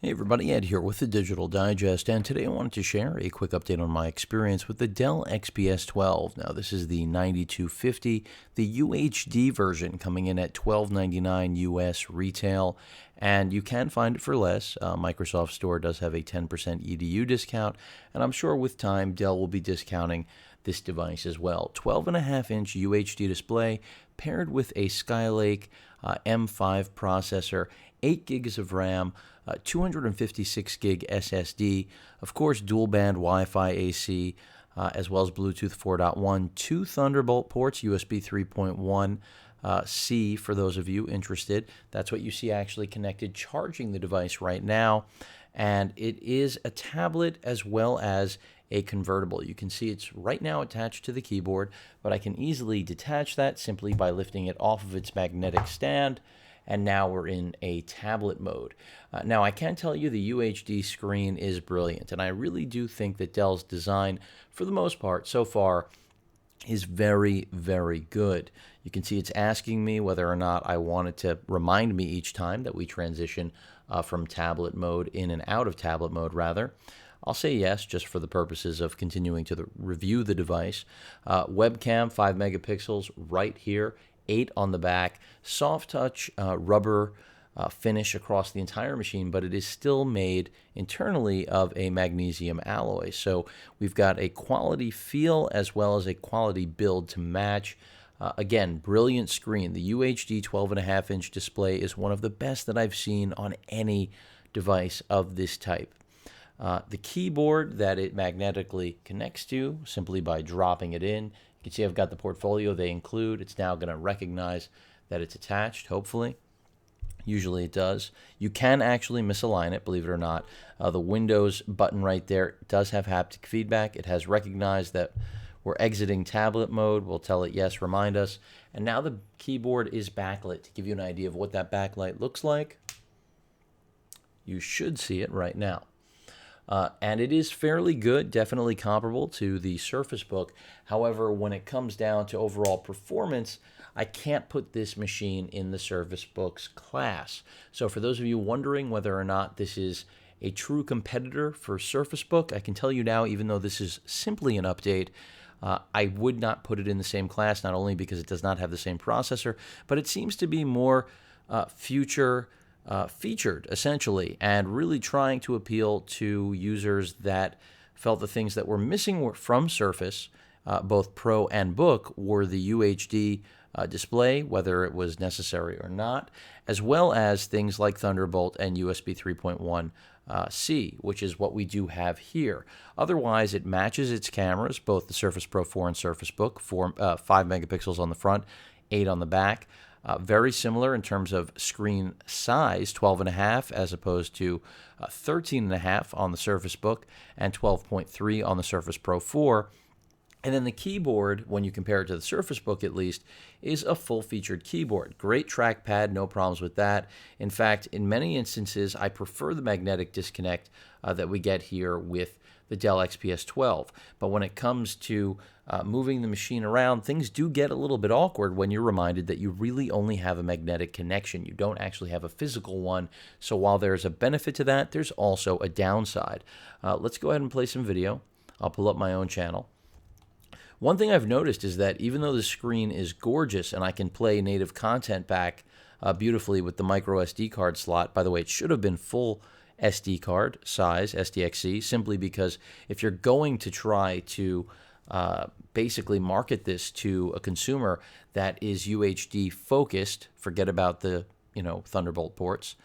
Hey everybody, Ed here with the Digital Digest, and today I wanted to share a quick update on my experience with the Dell XPS 12. Now this is the 9250, the UHD version, coming in at $12.99 US retail, and you can find it for less. Microsoft Store does have a 10% EDU discount, and I'm sure with time Dell will be discounting this device as well. 12.5-inch UHD display paired with a Skylake M5 processor, 8 gigs of RAM, 256 gig SSD, of course dual band Wi-Fi AC, as well as Bluetooth 4.1, 2 Thunderbolt ports, USB 3.1 C for those of you interested. That's what you see actually connected charging the device right now, and it is a tablet as well as a convertible. You can see it's right now attached to the keyboard, but I can easily detach that simply by lifting it off of its magnetic stand, and now we're in a tablet mode. Now I can tell you the UHD screen is brilliant, and I really do think that Dell's design, for the most part so far, is very, very good. You can see it's asking me whether or not I want it to remind me each time that we transition from tablet mode in and out of tablet mode rather. I'll say yes, just for the purposes of continuing to review the device. Webcam, 5 megapixels right here, 8 on the back. Soft touch rubber finish across the entire machine, but it is still made internally of a magnesium alloy. So we've got a quality feel as well as a quality build to match. Again, brilliant screen. The UHD 12.5-inch display is one of the best that I've seen on any device of this type. The keyboard that it magnetically connects to simply by dropping it in. You can see I've got the portfolio they include. It's now going to recognize that it's attached, hopefully. Usually it does. You can actually misalign it, believe it or not. The Windows button right there does have haptic feedback. It has recognized that we're exiting tablet mode. We'll tell it yes, remind us. And now the keyboard is backlit. To give you an idea of what that backlight looks like, you should see it right now. And it is fairly good, definitely comparable to the Surface Book. However, when it comes down to overall performance, I can't put this machine in the Surface Book's class. So for those of you wondering whether or not this is a true competitor for Surface Book, I can tell you now, even though this is simply an update, I would not put it in the same class, not only because it does not have the same processor, but it seems to be more featured, essentially, and really trying to appeal to users that felt the things that were missing from Surface, both Pro and Book, were the UHD display, whether it was necessary or not, as well as things like Thunderbolt and USB 3.1 C, which is what we do have here. Otherwise, it matches its cameras, both the Surface Pro 4 and Surface Book, 5 megapixels on the front, 8 on the back. Very similar in terms of screen size, 12.5 as opposed to 13.5 on the Surface Book and 12.3 on the Surface Pro 4. And then the keyboard, when you compare it to the Surface Book at least, is a full-featured keyboard. Great trackpad, no problems with that. In fact, in many instances, I prefer the magnetic disconnect that we get here with the Dell XPS 12. But when it comes to moving the machine around, things do get a little bit awkward when you're reminded that you really only have a magnetic connection. You don't actually have a physical one. So while there's a benefit to that, there's also a downside. Let's go ahead and play some video. I'll pull up my own channel. One thing I've noticed is that even though the screen is gorgeous and I can play native content back beautifully with the micro SD card slot, by the way, it should have been full SD card size, SDXC, simply because if you're going to try to basically market this to a consumer that is UHD focused, forget about the Thunderbolt ports,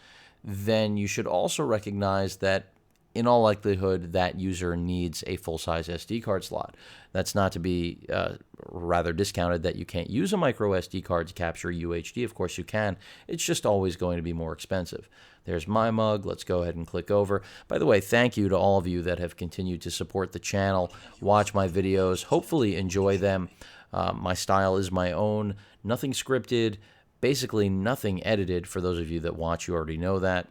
then you should also recognize that in all likelihood, that user needs a full-size SD card slot. That's not to be rather discounted that you can't use a micro SD card to capture UHD. Of course you can. It's just always going to be more expensive. There's my mug. Let's go ahead and click over. By the way, thank you to all of you that have continued to support the channel, watch my videos, hopefully enjoy them. My style is my own, nothing scripted, basically nothing edited. For those of you that watch, you already know that.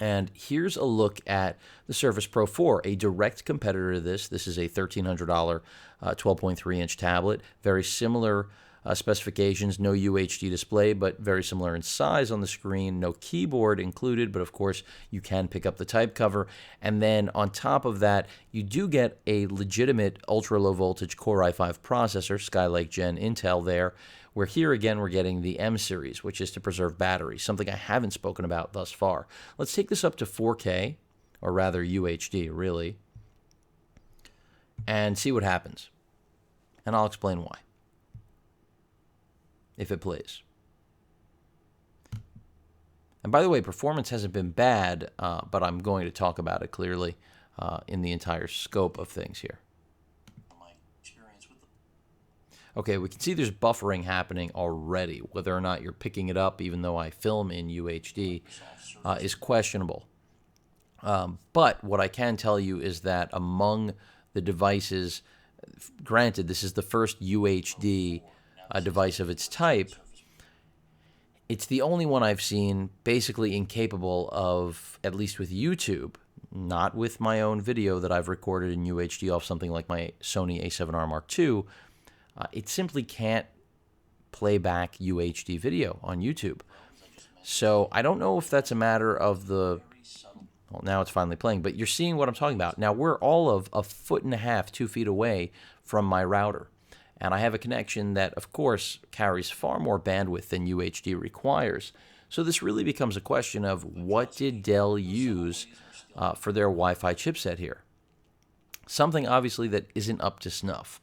And here's a look at the Surface Pro 4, a direct competitor to this. This is a $1,300 12.3-inch tablet, very similar specifications, no UHD display, but very similar in size on the screen, no keyboard included, but of course you can pick up the type cover. And then on top of that, you do get a legitimate ultra-low voltage Core i5 processor, Skylake Gen Intel there, where here again we're getting the M series, which is to preserve battery, something I haven't spoken about thus far. Let's take this up to 4K, or rather UHD, really, and see what happens. And I'll explain why, if it plays. And by the way, performance hasn't been bad, but I'm going to talk about it clearly in the entire scope of things here. Okay, we can see there's buffering happening already. Whether or not you're picking it up, even though I film in UHD, is questionable. But what I can tell you is that among the devices, granted, this is the first UHD device of its type, it's the only one I've seen basically incapable of, at least with YouTube, not with my own video that I've recorded in UHD off something like my Sony a7R Mark II, it simply can't play back UHD video on YouTube. So I don't know if that's a matter of the... Well, now it's finally playing, but you're seeing what I'm talking about. Now, we're all of 1.5 feet, 2 feet away from my router. And I have a connection that, of course, carries far more bandwidth than UHD requires. So this really becomes a question of what did Dell use for their Wi-Fi chipset here? Something, obviously, that isn't up to snuff.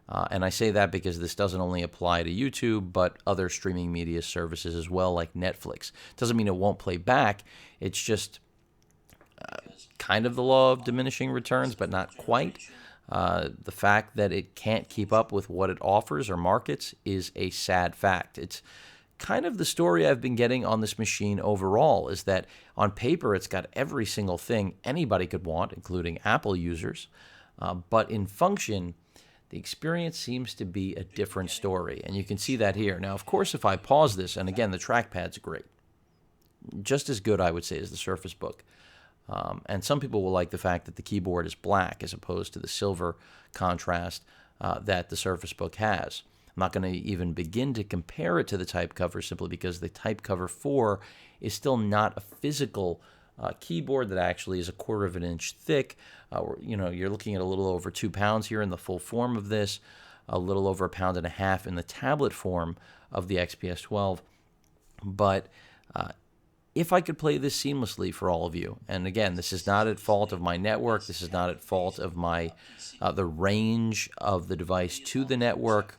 And I say that because this doesn't only apply to YouTube, but other streaming media services as well, like Netflix. Doesn't mean it won't play back. It's just kind of the law of diminishing returns, but not quite. The fact that it can't keep up with what it offers or markets is a sad fact. It's kind of the story I've been getting on this machine overall, is that on paper it's got every single thing anybody could want, including Apple users, but in function, the experience seems to be a different story, and you can see that here. Now, of course, if I pause this, and again, the trackpad's great. Just as good, I would say, as the Surface Book. And some people will like the fact that the keyboard is black as opposed to the silver contrast that the Surface Book has. I'm not going to even begin to compare it to the type cover simply because the type cover 4 is still not a physical keyboard that actually is 1/4 of an inch thick. You're looking at a little over 2 pounds here in the full form of this, a little over 1.5 pounds in the tablet form of the XPS 12. But if I could play this seamlessly for all of you, and again, this is not at fault of my network, this is not at fault of my the range of the device to the network.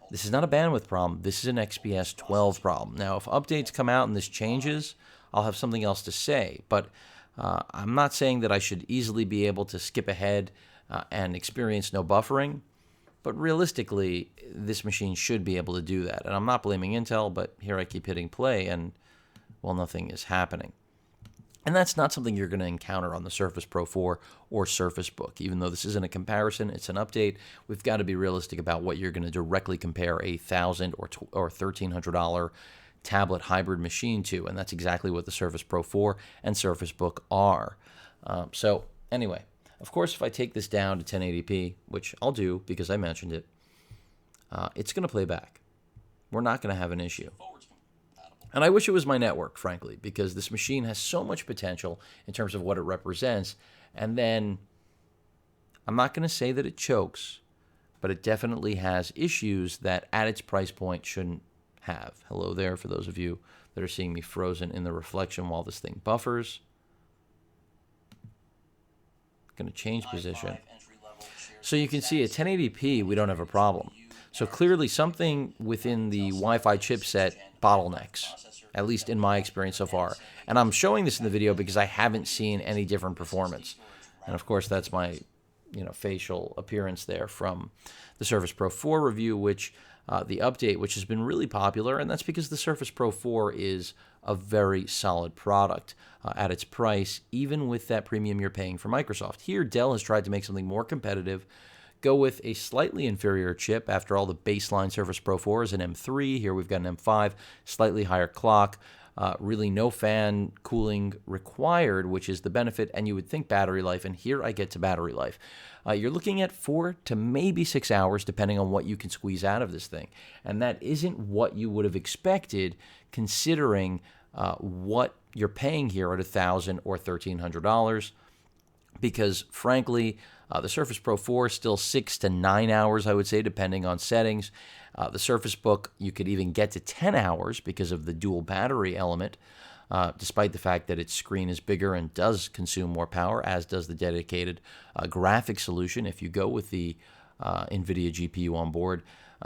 This is not a bandwidth problem. This is an XPS 12 problem. Now, if updates come out and this changes, I'll have something else to say. But I'm not saying that I should easily be able to skip ahead and experience no buffering. But realistically, this machine should be able to do that. And I'm not blaming Intel, but here I keep hitting play and, well, nothing is happening. And that's not something you're going to encounter on the Surface Pro 4 or Surface Book. Even though this isn't a comparison, it's an update, we've got to be realistic about what you're going to directly compare a $1,000 or $1,300 tablet hybrid machine to, and that's exactly what the Surface Pro 4 and Surface Book are. So anyway, of course, if I take this down to 1080p, which I'll do because I mentioned it, it's going to play back. We're not going to have an issue. And I wish it was my network, frankly, because this machine has so much potential in terms of what it represents. And then I'm not going to say that it chokes, but it definitely has issues that at its price point shouldn't have. Hello there for those of you that are seeing me frozen in the reflection while this thing buffers. Going to change position. So you can see at 1080p, we don't have a problem. So clearly something within the Wi-Fi chipset bottlenecks, at least in my experience so far. And I'm showing this in the video because I haven't seen any different performance. And of course, that's my facial appearance there from the Surface Pro 4 review, which the update, which has been really popular, and that's because the Surface Pro 4 is a very solid product at its price, even with that premium you're paying for Microsoft. Here, Dell has tried to make something more competitive, go with a slightly inferior chip. After all, the baseline Surface Pro 4 is an M3. Here we've got an M5, slightly higher clock, really no fan cooling required, which is the benefit, and you would think battery life, and here I get to battery life. You're looking at 4 to maybe 6 hours, depending on what you can squeeze out of this thing. And that isn't what you would have expected, considering what you're paying here at $1,000 or $1,300. Because frankly, the Surface Pro 4 is still 6 to 9 hours, I would say, depending on settings. The Surface Book, you could even get to 10 hours because of the dual battery element, despite the fact that its screen is bigger and does consume more power, as does the dedicated graphics solution if you go with the NVIDIA GPU on board.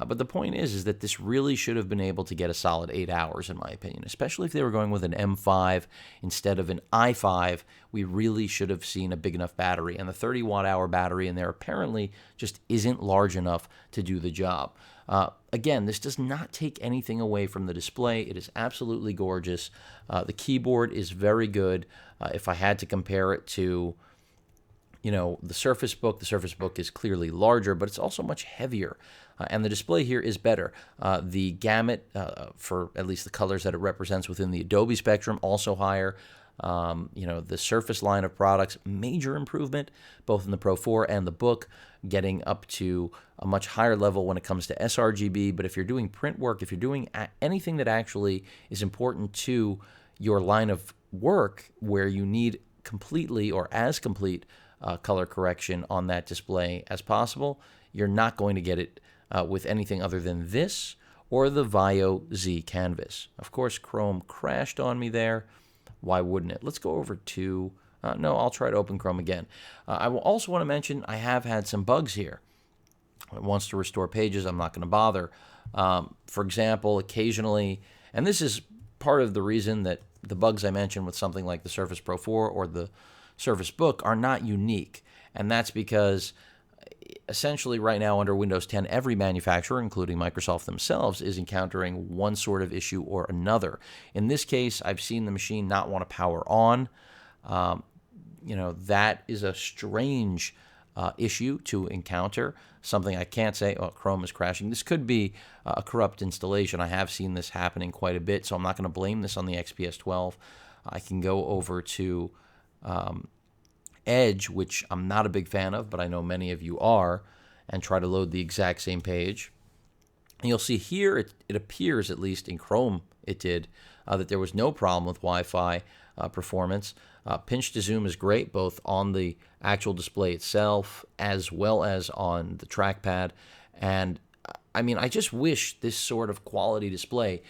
But the point is that this really should have been able to get a solid 8 hours, in my opinion, especially if they were going with an M5 instead of an i5. We really should have seen a big enough battery, and the 30-watt-hour battery in there apparently just isn't large enough to do the job. Again, this does not take anything away from the display. It is absolutely gorgeous. The keyboard is very good. If I had to compare it to the Surface Book is clearly larger, but it's also much heavier. And the display here is better. The gamut, for at least the colors that it represents within the Adobe spectrum, also higher. The Surface line of products, major improvement, both in the Pro 4 and the Book, getting up to a much higher level when it comes to sRGB. But if you're doing print work, if you're doing anything that actually is important to your line of work, where you need completely or as complete color correction on that display as possible, you're not going to get it with anything other than this or the Vio Z canvas. Of course, Chrome crashed on me there. Why wouldn't it? Let's go over to, no, I'll try to open Chrome again. I will also want to mention I have had some bugs here. It wants to restore pages. I'm not going to bother. For example, occasionally, and this is part of the reason that the bugs I mentioned with something like the Surface Pro 4 or the Surface Book are not unique. And that's because essentially right now under Windows 10, every manufacturer, including Microsoft themselves, is encountering one sort of issue or another. In this case, I've seen the machine not want to power on. That is a strange issue to encounter, something I can't say, oh, Chrome is crashing. This could be a corrupt installation. I have seen this happening quite a bit, so I'm not going to blame this on the XPS 12. I can go over to Edge, which I'm not a big fan of, but I know many of you are, and try to load the exact same page. And you'll see here, it appears, at least in Chrome it did, that there was no problem with Wi-Fi performance. Pinch to zoom is great, both on the actual display itself as well as on the trackpad. And I mean, I just wish this sort of quality display,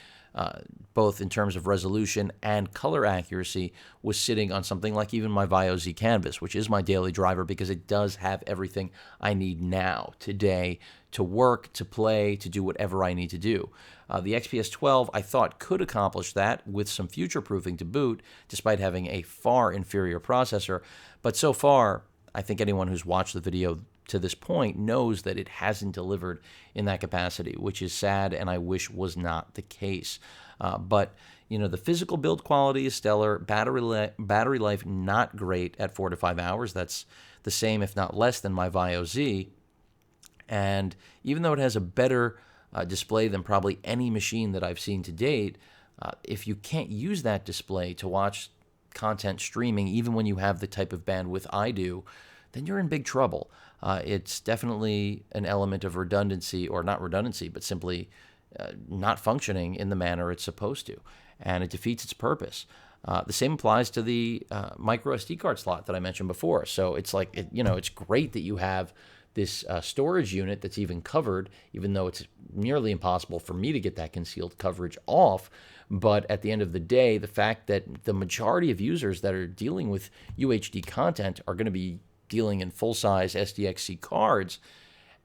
both in terms of resolution and color accuracy, was sitting on something like even my Vio Z canvas, which is my daily driver, because it does have everything I need now, today, to work, to play, to do whatever I need to do. The XPS 12, I thought, could accomplish that with some future-proofing to boot, despite having a far inferior processor. But so far, I think anyone who's watched the video to this point knows that it hasn't delivered in that capacity, which is sad, and I wish was not the case. But the physical build quality is stellar. Battery life not great at 4 to 5 hours. That's the same, if not less, than my Vio Z. And even though it has a better display than probably any machine that I've seen to date, if you can't use that display to watch content streaming, even when you have the type of bandwidth I do, then you're in big trouble. It's definitely an element of redundancy, or not redundancy, but simply not functioning in the manner it's supposed to, and it defeats its purpose. The same applies to the micro SD card slot that I mentioned before. So it's like, it's great that you have this storage unit that's even covered, even though it's nearly impossible for me to get that concealed coverage off. But at the end of the day, the fact that the majority of users that are dealing with UHD content are going to be dealing in full-size SDXC cards,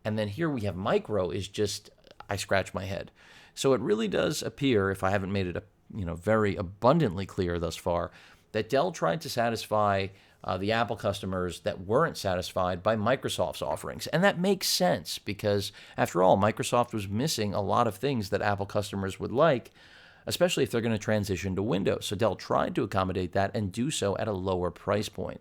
and then here we have micro, is just, I scratch my head. So it really does appear, if I haven't made it very abundantly clear thus far, that Dell tried to satisfy the Apple customers that weren't satisfied by Microsoft's offerings. And that makes sense, because after all, Microsoft was missing a lot of things that Apple customers would like, especially if they're going to transition to Windows. So Dell tried to accommodate that and do so at a lower price point.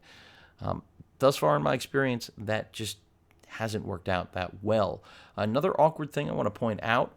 Thus far in my experience, that just hasn't worked out that well. Another awkward thing I want to point out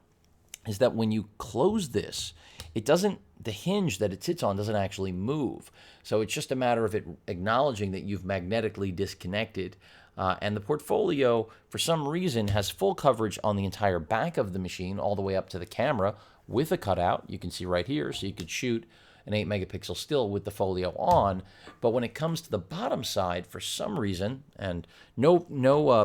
is that when you close this, it doesn't, the hinge that it sits on doesn't actually move. So it's just a matter of it acknowledging that you've magnetically disconnected. And the portfolio, for some reason, has full coverage on the entire back of the machine, all the way up to the camera with a cutout. You can see right here, so you could shoot an 8 megapixel still with the folio on. But when it comes to the bottom side, for some reason, and no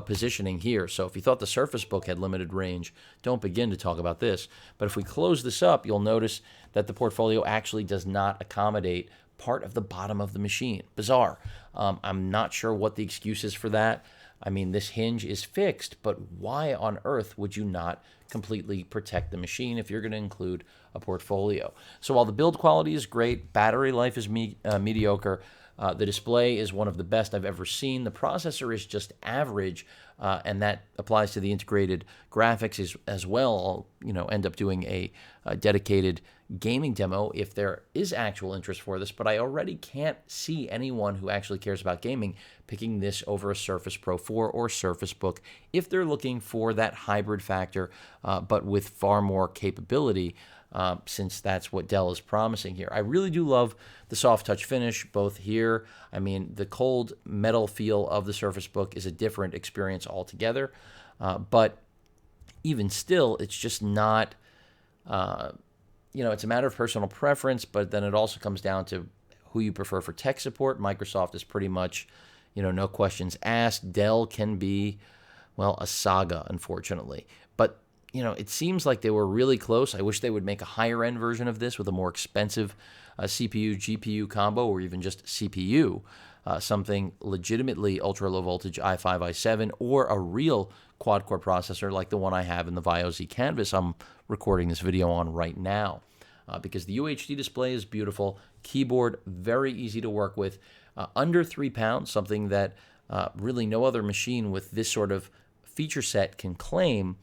positioning here, so if you thought the Surface Book had limited range, don't begin to talk about this. But if we close this up, you'll notice that the portfolio actually does not accommodate part of the bottom of the machine. Bizarre. I'm not sure what the excuse is for that. I mean, this hinge is fixed, but why on earth would you not completely protect the machine if you're going to include a portfolio? So while the build quality is great, battery life is mediocre, the display is one of the best I've ever seen. The processor is just average, and that applies to the integrated graphics as well. I'll end up doing a dedicated gaming demo if there is actual interest for this, but I already can't see anyone who actually cares about gaming picking this over a Surface Pro 4 or Surface Book if they're looking for that hybrid factor, but with far more capability, since that's what Dell is promising here. I really do love the soft touch finish, both here. I mean, the cold metal feel of the Surface Book is a different experience altogether, but even still, it's just not... it's a matter of personal preference, but then it also comes down to who you prefer for tech support. Microsoft is pretty much, no questions asked. Dell can be, well, a saga, unfortunately. But, it seems like they were really close. I wish they would make a higher-end version of this with a more expensive CPU, GPU combo, or even just CPU, something legitimately ultra-low voltage i5, i7, or a real quad-core processor like the one I have in the Vio Z Canvas I'm recording this video on right now. Because the UHD display is beautiful, keyboard very easy to work with, under 3 pounds, something that really no other machine with this sort of feature set can claim.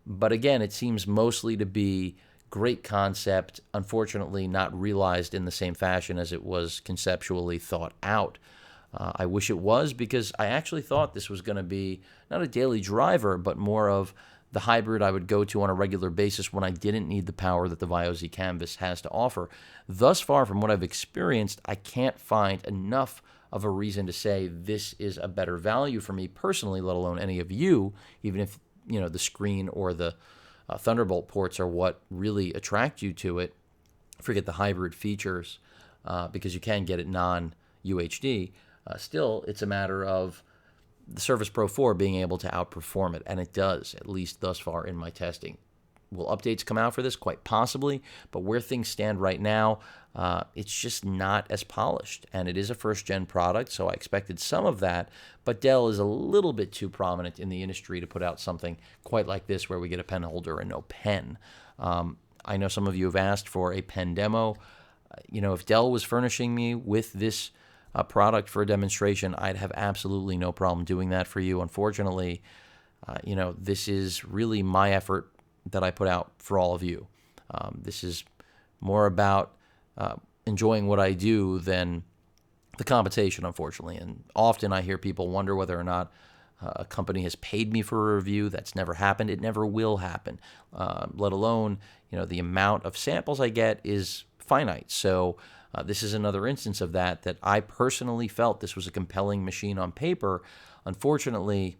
But again, it seems mostly to be great concept, unfortunately not realized in the same fashion as it was conceptually thought out. I wish it was, because I actually thought this was going to be not a daily driver, but more of the hybrid I would go to on a regular basis when I didn't need the power that the Vio Z Canvas has to offer. Thus far, from what I've experienced, I can't find enough of a reason to say this is a better value for me personally, let alone any of you, even if the screen or the Thunderbolt ports are what really attract you to it. Forget the hybrid features, because you can get it non-UHD. Still, it's a matter of the Surface Pro 4 being able to outperform it, and it does, at least thus far in my testing. Will updates come out for this? Quite possibly, but where things stand right now, it's just not as polished, and it is a first-gen product, so I expected some of that, but Dell is a little bit too prominent in the industry to put out something quite like this where we get a pen holder and no pen. I know some of you have asked for a pen demo. If Dell was furnishing me with this product for a demonstration, I'd have absolutely no problem doing that for you. Unfortunately, this is really my effort that I put out for all of you. This is more about enjoying what I do than the compensation, unfortunately. And often I hear people wonder whether or not a company has paid me for a review. That's never happened. It never will happen, let alone, the amount of samples I get is finite. So this is another instance of that I personally felt this was a compelling machine on paper. Unfortunately,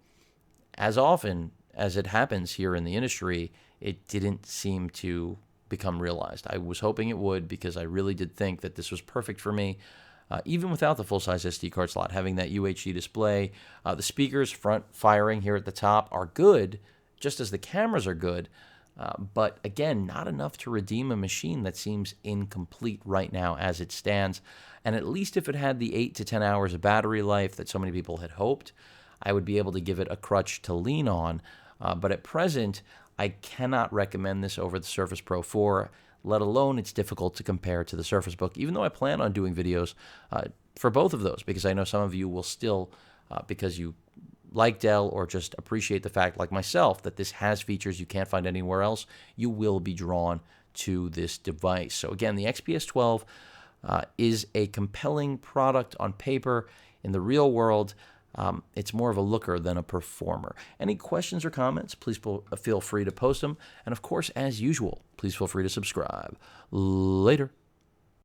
as often as it happens here in the industry, it didn't seem to become realized. I was hoping it would, because I really did think that this was perfect for me, even without the full-size SD card slot, having that UHD display. The speakers front firing here at the top are good, just as the cameras are good, but again, not enough to redeem a machine that seems incomplete right now as it stands. And at least if it had the 8 to 10 hours of battery life that so many people had hoped, I would be able to give it a crutch to lean on. But at present, I cannot recommend this over the Surface Pro 4, let alone it's difficult to compare to the Surface Book, even though I plan on doing videos for both of those, because I know some of you will still, because you like Dell or just appreciate the fact, like myself, that this has features you can't find anywhere else, you will be drawn to this device. So again, the XPS 12 is a compelling product on paper. In the real world, It's more of a looker than a performer. Any questions or comments, please feel free to post them. And of course, as usual, please feel free to subscribe. Later.